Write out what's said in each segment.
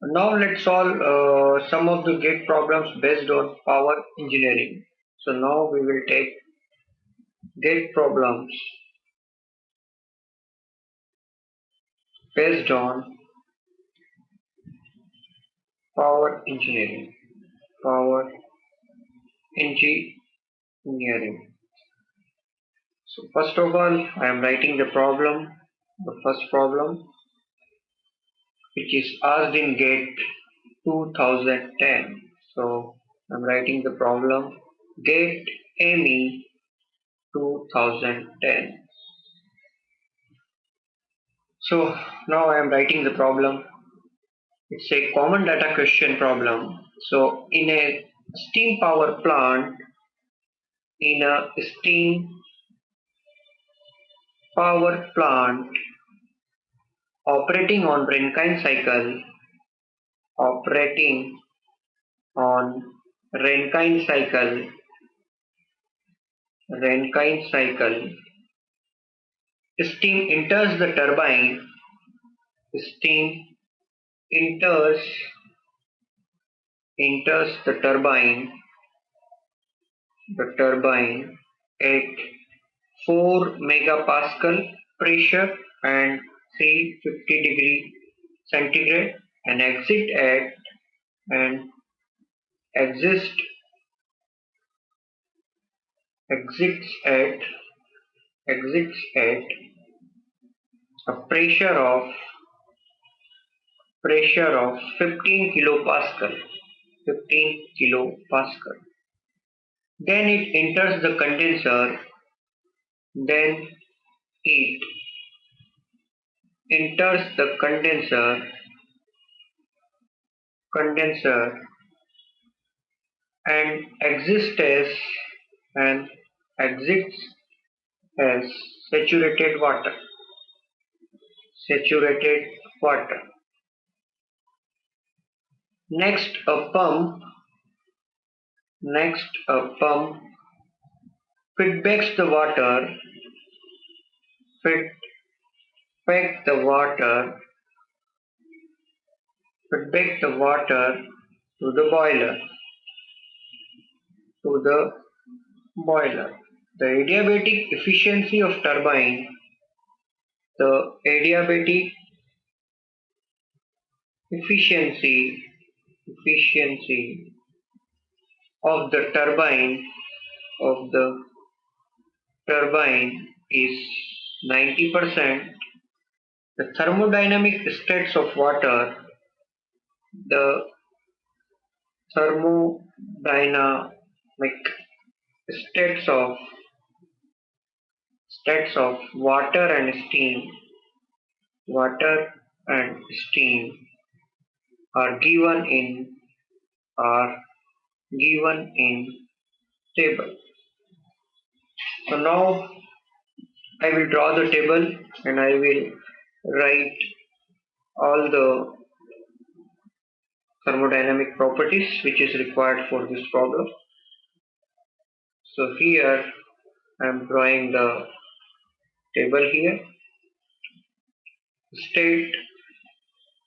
Now let's solve some of the gate problems based on power engineering. So now we will take gate problems based on power engineering. Power engineering. So first of all, I am writing the first problem, which is asked in gate 2010. So I'm writing the problem gate AME 2010. So now I am writing the problem. It's a common data question problem. So in a steam power plant, in a steam power plant operating on operating on Rankine cycle, Rankine cycle, steam enters the turbine, steam enters the turbine at 4 megapascal pressure and 350 degree centigrade and and exist exits at exits at a pressure of 15 kilopascal 15 kilopascal. Then it enters the condenser. Then it enters the condenser and and exits as saturated water. Saturated water. Next a pump feedbacks the water feedback the water feedback the water to the boiler to the boiler. The adiabatic efficiency of turbine. The adiabatic efficiency of the turbine is 90%. The thermodynamic states of water. The thermodynamic states of water and steam are are given in table. So now I will draw the table and I will write all the thermodynamic properties which is required for this problem. So here I am drawing the table here. State,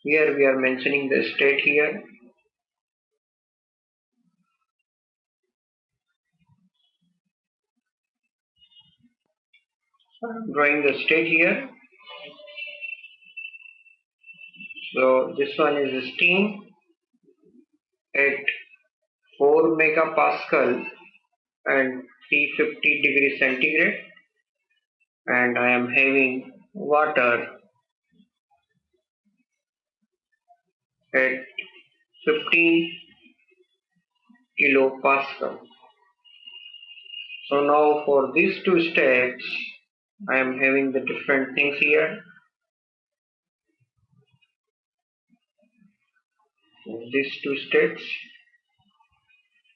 here we are mentioning the state here. So I am drawing the state here. So this one is steam at 4 megapascal and 350 degree centigrade, and I am having water at 15 kilopascal. So now for these two steps I am having the different things here. These two states,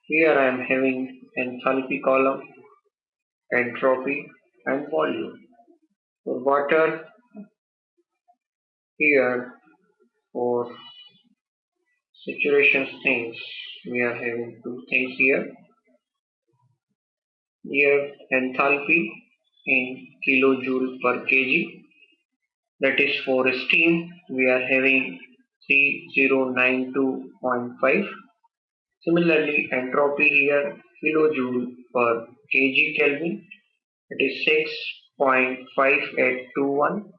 here I am having enthalpy column, entropy and volume. For water, here for saturation things we are having two things here. Here enthalpy in kilojoule per kg, that is for steam we are having 3092.5. Similarly, entropy here kilojoule per kg Kelvin, it is 6.5821.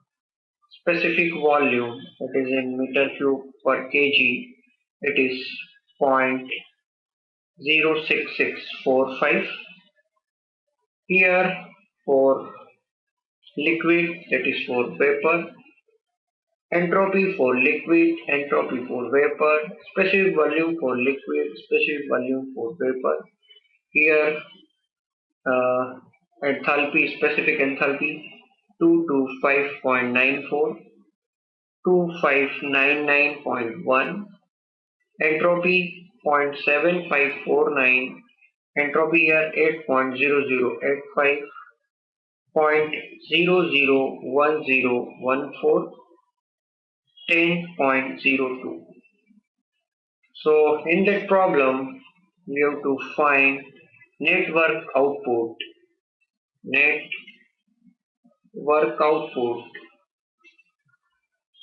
Specific volume, that is in meter cube per kg, it is 0.06645. Here for liquid, that is for vapor, entropy for liquid, entropy for vapor, specific volume for liquid, specific volume for vapor. Here enthalpy, specific enthalpy 225.94, 2599.1, entropy 0.7549, entropy here 8.0085, 0.001014, 10.02. So in that problem we have to find net work output,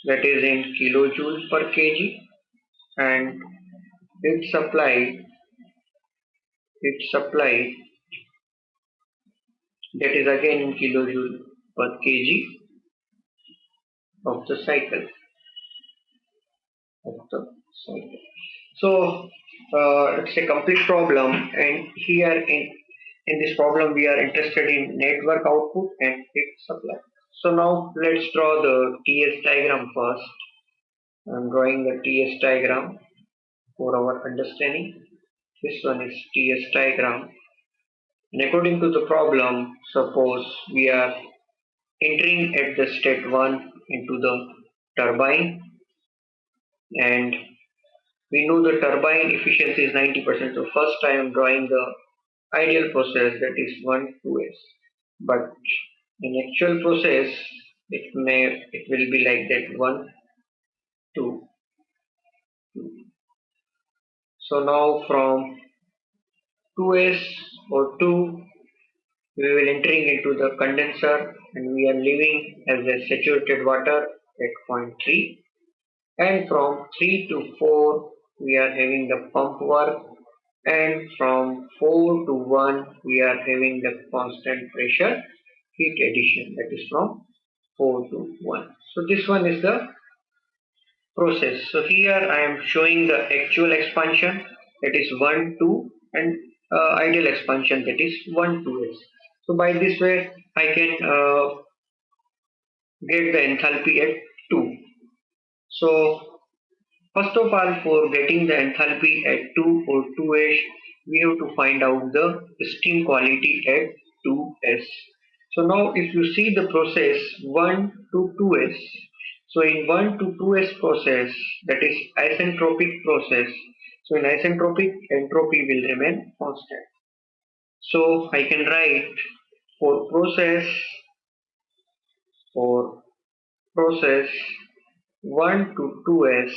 that is in kilojoules per kg, and heat supply that is again in kilojoule per kg of the cycle. So it's a complete problem, and here in this problem we are interested in network output and heat supply. So now let's draw the TS diagram first. I'm drawing the TS diagram for our understanding. This one is TS diagram, and according to the problem, suppose we are entering at the state 1 into the turbine, and we know the turbine efficiency is 90%. So first I am drawing the ideal process, that is 1 2s, but in actual process it will be like that 1 2 2. So now from 2s or 2 we will entering into the condenser, and we are leaving as a saturated water at point 3, and from 3 to 4 we are having the pump work, and from 4 to 1 we are having the constant pressure heat addition, that is from 4 to 1. So this one is the process. So here I am showing the actual expansion, that is 1 2, and ideal expansion, that is 1 2s. So by this way I can get the enthalpy at 2. So first of all, for getting the enthalpy at 2 or 2s, we have to find out the steam quality at 2s. So now if you see the process 1 to 2s, so in 1 to 2s process, that is isentropic process, so in isentropic entropy will remain constant. So I can write for process 1 to 2s,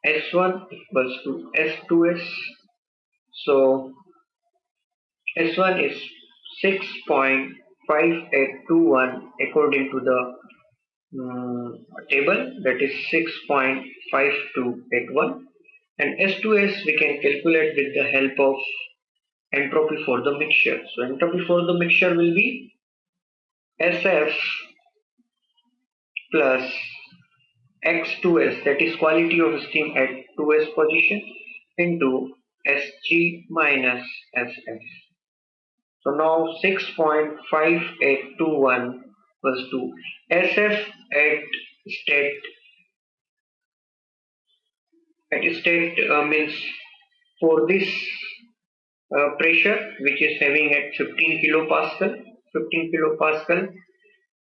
S1 equals to S2s. So S1 is 6.5821 according to the table, that is 6.5281, and S2s we can calculate with the help of entropy for the mixture. So entropy for the mixture will be SF plus X2s, that is quality of steam at 2s position, into Sg minus Sf. So now 6.5821 was to Sf at state means for this pressure which is having at 15 kilopascal,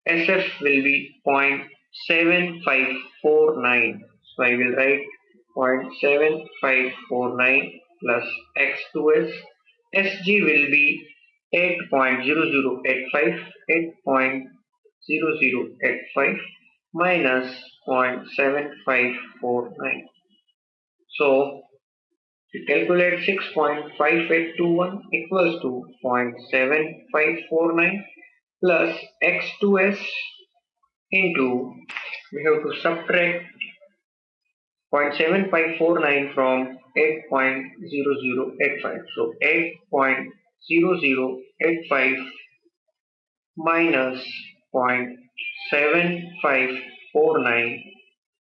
Sf will be 0.7549. So I will write 0.7549 plus X2s. Sg will be 8.0085 minus 0.7549. So to calculate 6.5821 equals to 0.7549 plus X2s into, we have to subtract 0.7549 from 8.0085. So 8.0085 minus 0.7549,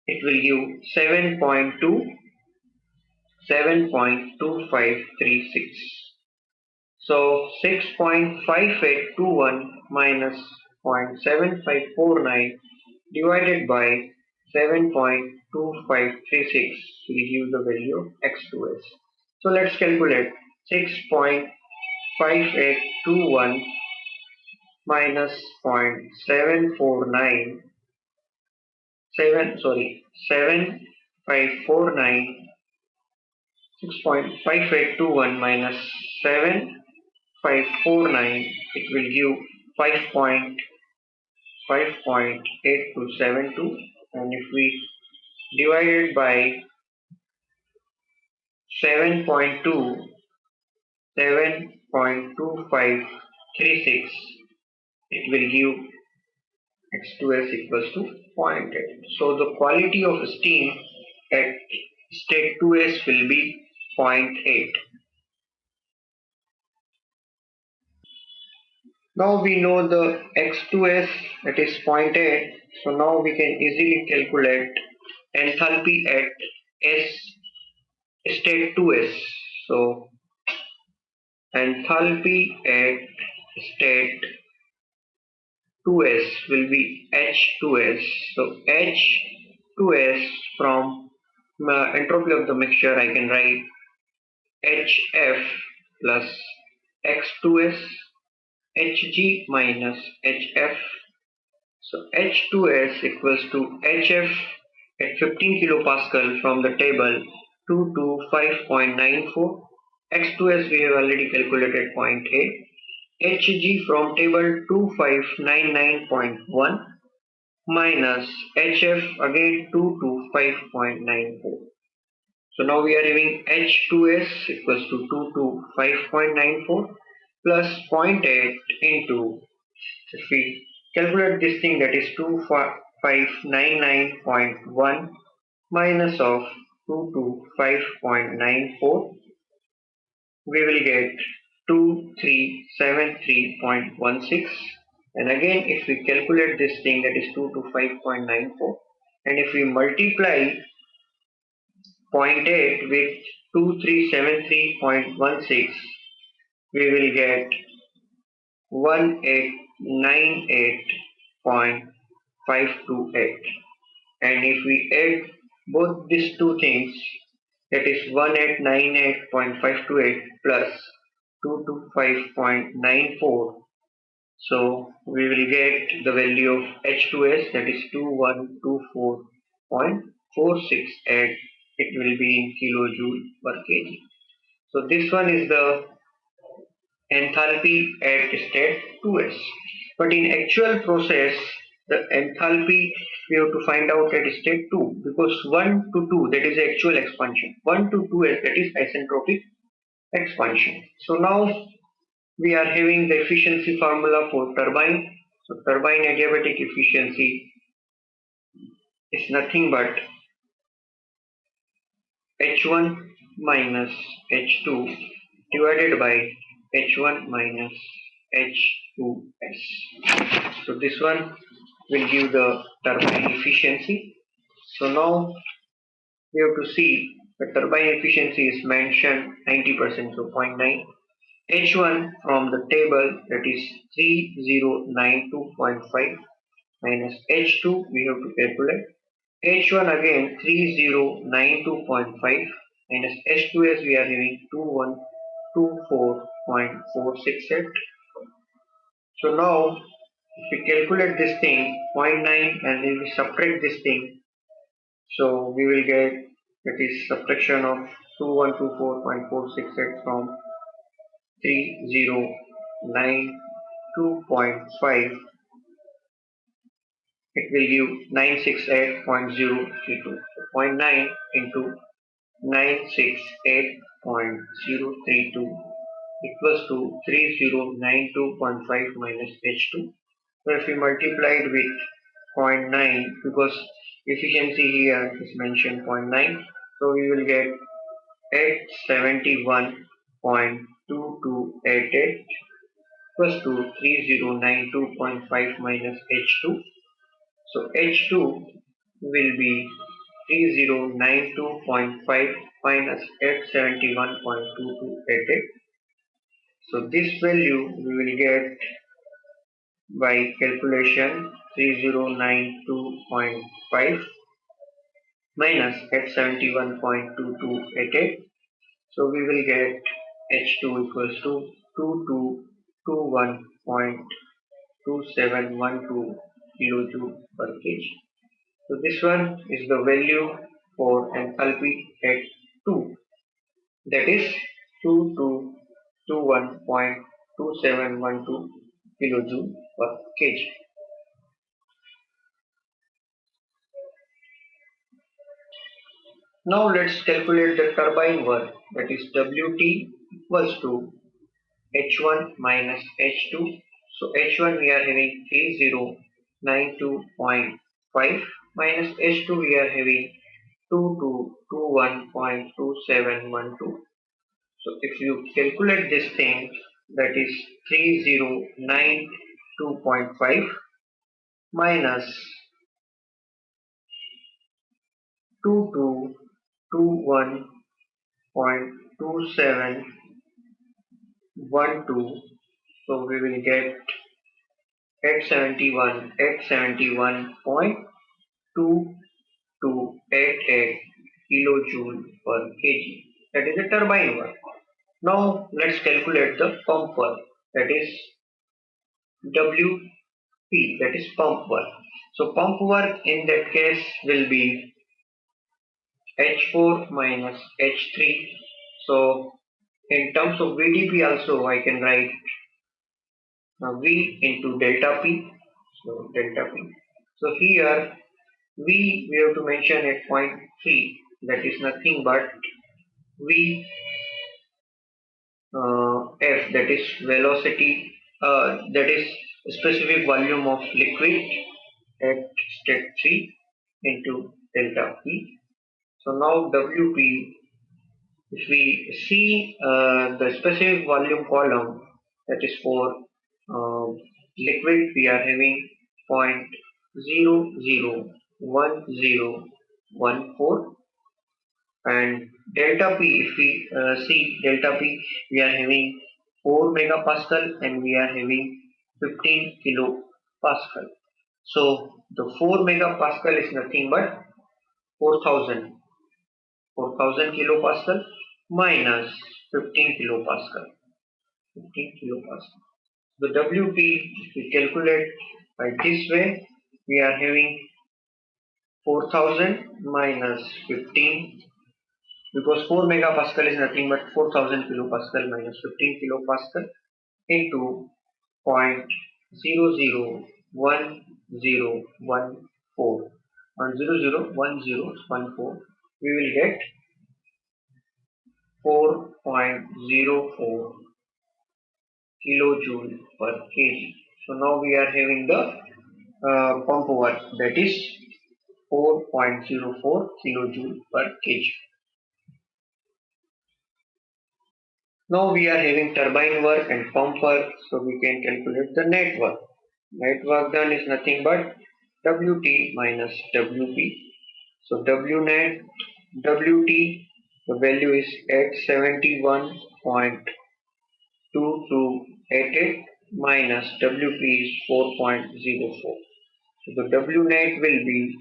it will give 7.2536. So 6.5821 minus 0.7549 divided by 7.2536 will give the value of x2s. So let's calculate 6.5821 minus 0.749 7549. 6.5821 minus 7.549, it will give 5.8272, and if we divide it by 7.2 7.2536, it will give x2s equals to 0.8. So the quality of steam at state 2s will be 0.8. Now we know the x2s, that is 0.8. So now we can easily calculate enthalpy at s state 2s. So enthalpy at state 2s will be h2s. So h2s from entropy of the mixture, I can write hf plus x2s hg minus hf. So H2S equals to HF at 15 kilopascal from the table 2 to 5.94. X2S we have already calculated 0.8. Hg from table 2599.1 minus HF again 2 to 5.94. So now we are having H2S equals to 2 to 5.94 plus 0.8 into, if we calculate this thing, that is 2599.1 minus of 2 to 5.94, we will get 2373.16. And again, if we calculate this thing, that is 2 to 5.94, and if we multiply 0.8 with 2373.16, we will get 1898.528. And if we add both these two things, that is 1898.528 plus 225.94, so we will get the value of H2S, that is 2124.468. It will be in kilojoule per kg. So this one is the enthalpy at state 2s. But in actual process, the enthalpy we have to find out at state 2, because 1 to 2, that is actual expansion. 1 to 2, that is isentropic expansion. So now we are having the efficiency formula for turbine. So turbine adiabatic efficiency is nothing but H1 minus H2 divided by H1 minus H2S. So this one will give the turbine efficiency. So now we have to see the turbine efficiency is mentioned 90%, so 0.9. H1 from the table, that is 3092.5 minus H2 we have to calculate. H1 again 3092.5 minus H2S we are having 2124.468. So now if we calculate this thing 0.9 and if we subtract this thing, so we will get, that is subtraction of 2124.468 from 3092.5, it will give 968.032. So 0.9 into 968.032 equals to 3092.5 minus H2. So if we multiply it with 0.9, because Efficiency here is mentioned 0.9. So we will get 871.2288 equals to 3092.5 minus H2. So H2 will be 3092.5 minus 871.2288. So this value we will get by calculation 3092.5 minus 871.2288. So we will get H2 equals to 2221.2712 kilojoule per kg. So this one is the value for enthalpy at 2, that is 2221.2712 kilojoule per kg. Now let's calculate the turbine work, that is Wt equals to H1 minus H2. So H1 we are having 3092.5 minus H2 we are having 2221.2712. So if you calculate this thing, that is 3092.5 minus 2221.2712. So we will get 871.2288 kilojoule per kg. That is the turbine work. Now let's calculate the pump work, that is WP, that is pump work. So pump work in that case will be H4 minus H3. So in terms of VDP also I can write V into delta P. So delta P. So here V we have to mention at 0.3, that is nothing but V F, that is velocity, that is specific volume of liquid at state 3 into delta P. So now WP, if we see the specific volume column, that is for liquid we are having 0.001014, and delta P, if we see delta P, we are having 4 megapascal and we are having 15 kilopascal. So the 4 megapascal is nothing but 4000 kilopascal minus 15 kilopascal. 15 kilopascal. The WP, if we calculate by this way, we are having 4000 minus 15, because 4 megapascal is nothing but 4000 kilopascal minus 15 kilopascal into 0.001014. We will get 4.04 kilojoule per kg. So now we are having the pump work, that is 4.04 kilojoule per kg. Now we are having turbine work and pump work, so we can calculate the net work. Net work done is nothing but Wt minus Wp. So Wnet, Wt, the value is 871.2288 minus Wp is 4.04. So the Wnet will be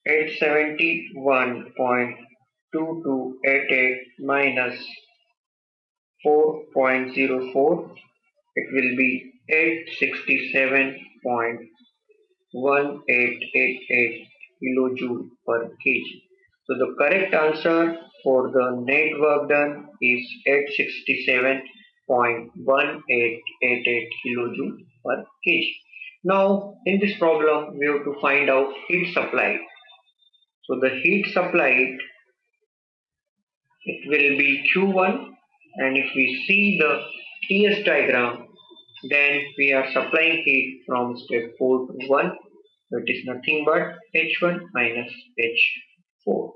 871.2288 minus 4.04. It will be 867.1888 kilojoule per kg. So the correct answer for the net work done is 867.1888 kilojoule per kg. Now in this problem we have to find out heat supplied. So the heat supplied, it will be Q1, and if we see the TS diagram, then we are supplying heat from step 4 to 1, So it is nothing but H1 minus H4.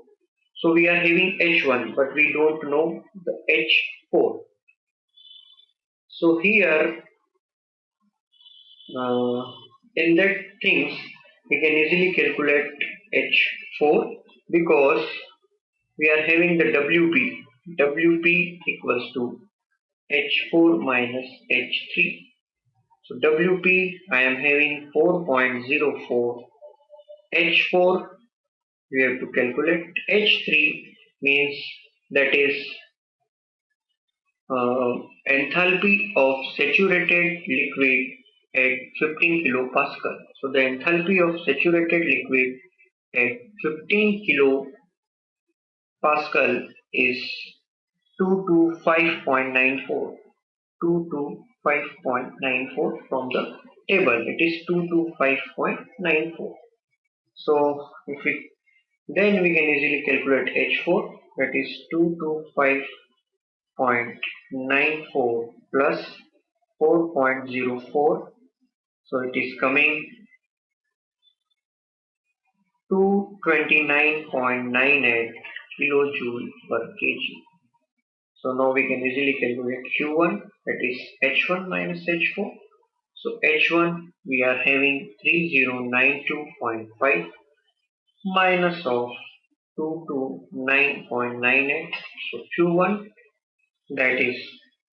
So we are having H1 but we don't know the H4. So here in that things we can easily calculate H4 because we are having the WP. WP equals to H4 minus H3. So WP I am having 4.04. H4 we have to calculate. H3 means that is enthalpy of saturated liquid at 15 kilopascal. So the enthalpy of saturated liquid at 15 kilopascal is 225.94. 225.94 from the table. It is 225.94. So if it then we can easily calculate H4, that is 225.94 plus 4.04. So it is coming 229.98 kilojoule per kg. So now we can easily calculate Q1, that is H1 minus H4. So H1 we are having 3092.5 minus of 229.98. So Q1 that is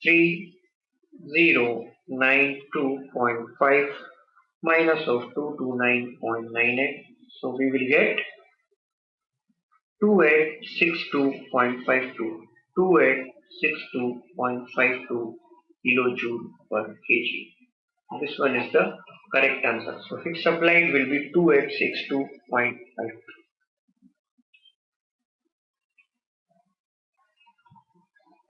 3092.5 minus of 229.98. So we will get 2862.52. 2862.52 kilojoule per kg. This one is the correct answer. So Higgs applied will be 2862.52.